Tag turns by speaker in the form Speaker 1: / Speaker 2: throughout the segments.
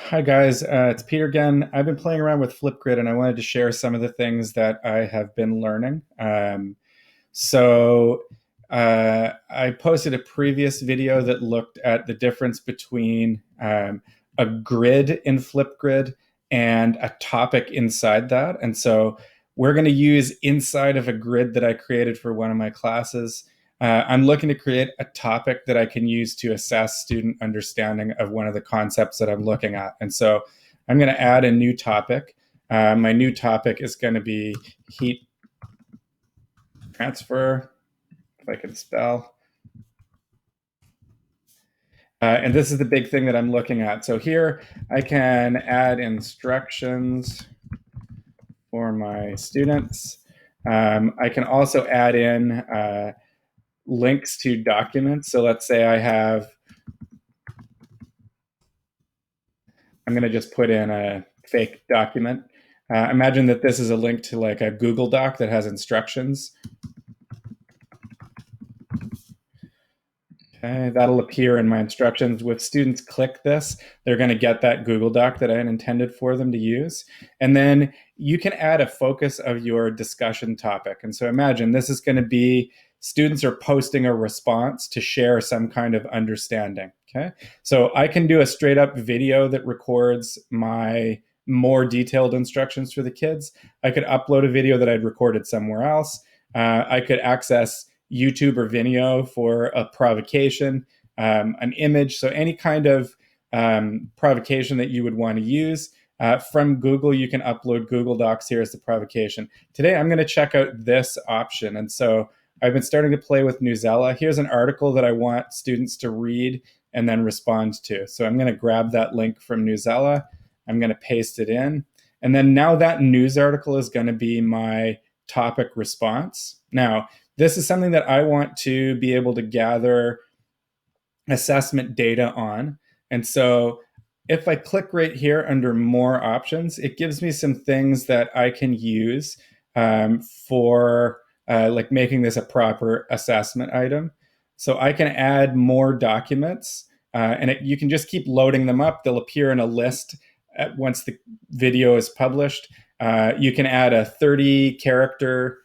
Speaker 1: Hi guys, it's Peter again. I've been playing around with Flipgrid and I wanted to share some of the things that I have been learning. So I posted a previous video that looked at the difference between a grid in Flipgrid and a topic inside that. And so we're going to use inside of a grid that I created for one of my classes. I'm looking to create a topic that I can use to assess student understanding of one of the concepts that I'm looking at. And so I'm going to add a new topic. My new topic is going to be heat transfer, if I can spell. And this is the big thing that I'm looking at. So here I can add instructions for my students. I can also add in links to documents. So let's say I'm going to just put in a fake document. Imagine that this is a link to like a Google Doc that has instructions. Okay, that'll appear in my instructions. If students click this, they're going to get that Google Doc that I had intended for them to use. And then you can add a focus of your discussion topic. And so imagine this is going to be students are posting a response to share some kind of understanding. Okay, so I can do a straight up video that records my more detailed instructions for the kids. I could upload a video that I'd recorded somewhere else. I could access YouTube or Vimeo for a provocation, an image. So any kind of provocation that you would want to use. From Google, you can upload Google Docs here as the provocation. Today, I'm going to check out this option. And so I've been starting to play with Newsela. Here's an article that I want students to read and then respond to. So I'm going to grab that link from Newsela. I'm going to paste it in. And then now that news article is going to be my topic response. Now, this is something that I want to be able to gather assessment data on. And so if I click right here under more options, it gives me some things that I can use for like making this a proper assessment item. So I can add more documents and you can just keep loading them up. They'll appear in a list once the video is published. You can add a 30 character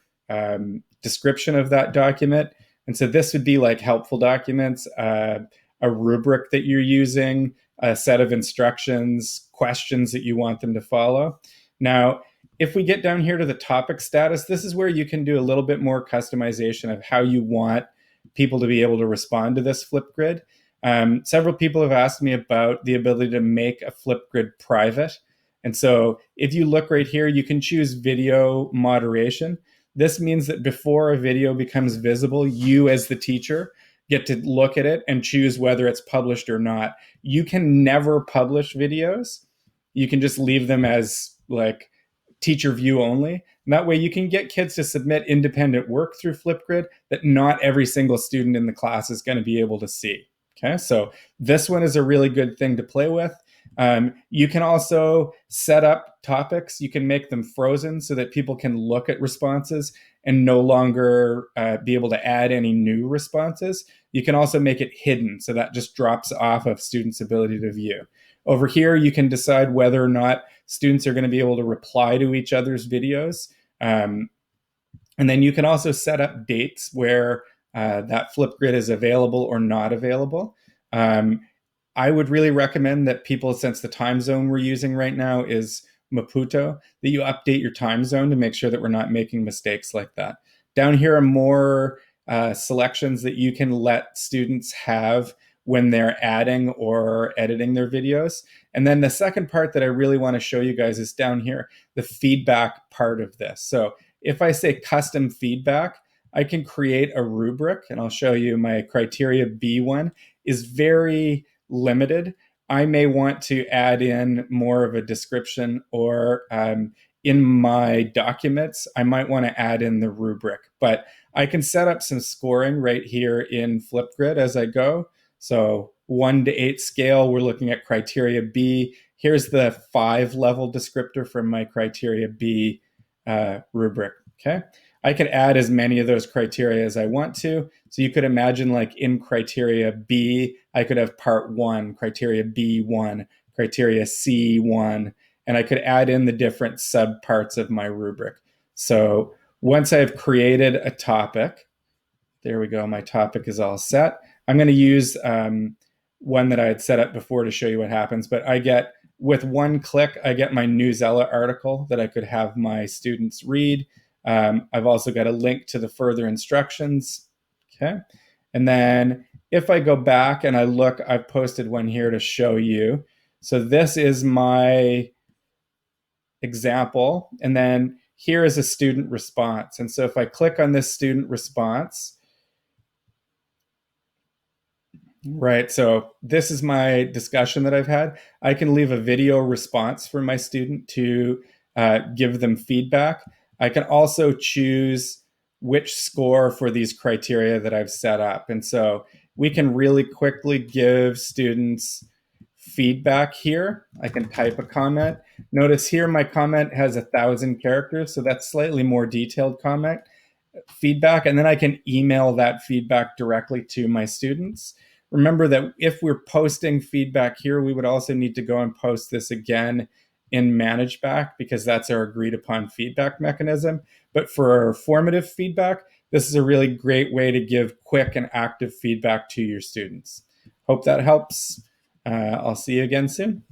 Speaker 1: description of that document. And so this would be like helpful documents, a rubric that you're using, a set of instructions, questions that you want them to follow. Now, if we get down here to the topic status, this is where you can do a little bit more customization of how you want people to be able to respond to this Flipgrid. Several people have asked me about the ability to make a Flipgrid private. And so if you look right here, you can choose video moderation. This means that before a video becomes visible, you as the teacher get to look at it and choose whether it's published or not. You can never publish videos. You can just leave them as like teacher view only. And that way you can get kids to submit independent work through Flipgrid that not every single student in the class is going to be able to see. Okay, so this one is a really good thing to play with. You can also set up topics. You can make them frozen so that people can look at responses and no longer be able to add any new responses. You can also make it hidden, so that just drops off of students' ability to view. Over here, you can decide whether or not students are going to be able to reply to each other's videos. And then you can also set up dates where that Flipgrid is available or not available. I would really recommend that people, since the time zone we're using right now is Maputo, that you update your time zone to make sure that we're not making mistakes like that. Down here are more selections that you can let students have when they're adding or editing their videos. And then the second part that I really want to show you guys is down here, the feedback part of this. So if I say custom feedback, I can create a rubric, and I'll show you my criteria B one is very limited. I may want to add in more of a description, or in my documents, I might want to add in the rubric. But I can set up some scoring right here in Flipgrid as I go. So 1 to 8 scale, we're looking at criteria B. Here's the 5 level descriptor from my criteria B rubric. Okay, I could add as many of those criteria as I want to. So you could imagine like in criteria B, I could have part 1, criteria B1, criteria C1, and I could add in the different subparts of my rubric. So once I've created a topic, there we go, my topic is all set. I'm going to use one that I had set up before to show you what happens, but I get, with one click, I get my Newsella article that I could have my students read. I've also got a link to the further instructions. Okay. And then if I go back and I look, I've posted one here to show you. So this is my example. And then here is a student response. And so if I click on this student response, right, so this is my discussion that I've had. I can leave a video response for my student to give them feedback. I can also choose which score for these criteria that I've set up. And so we can really quickly give students feedback here. I can type a comment. Notice here my comment has 1,000 characters, so that's slightly more detailed comment feedback. And then I can email that feedback directly to my students. Remember that if we're posting feedback here, we would also need to go and post this again in ManageBack, because that's our agreed upon feedback mechanism. But for our formative feedback, this is a really great way to give quick and active feedback to your students. Hope that helps. I'll see you again soon.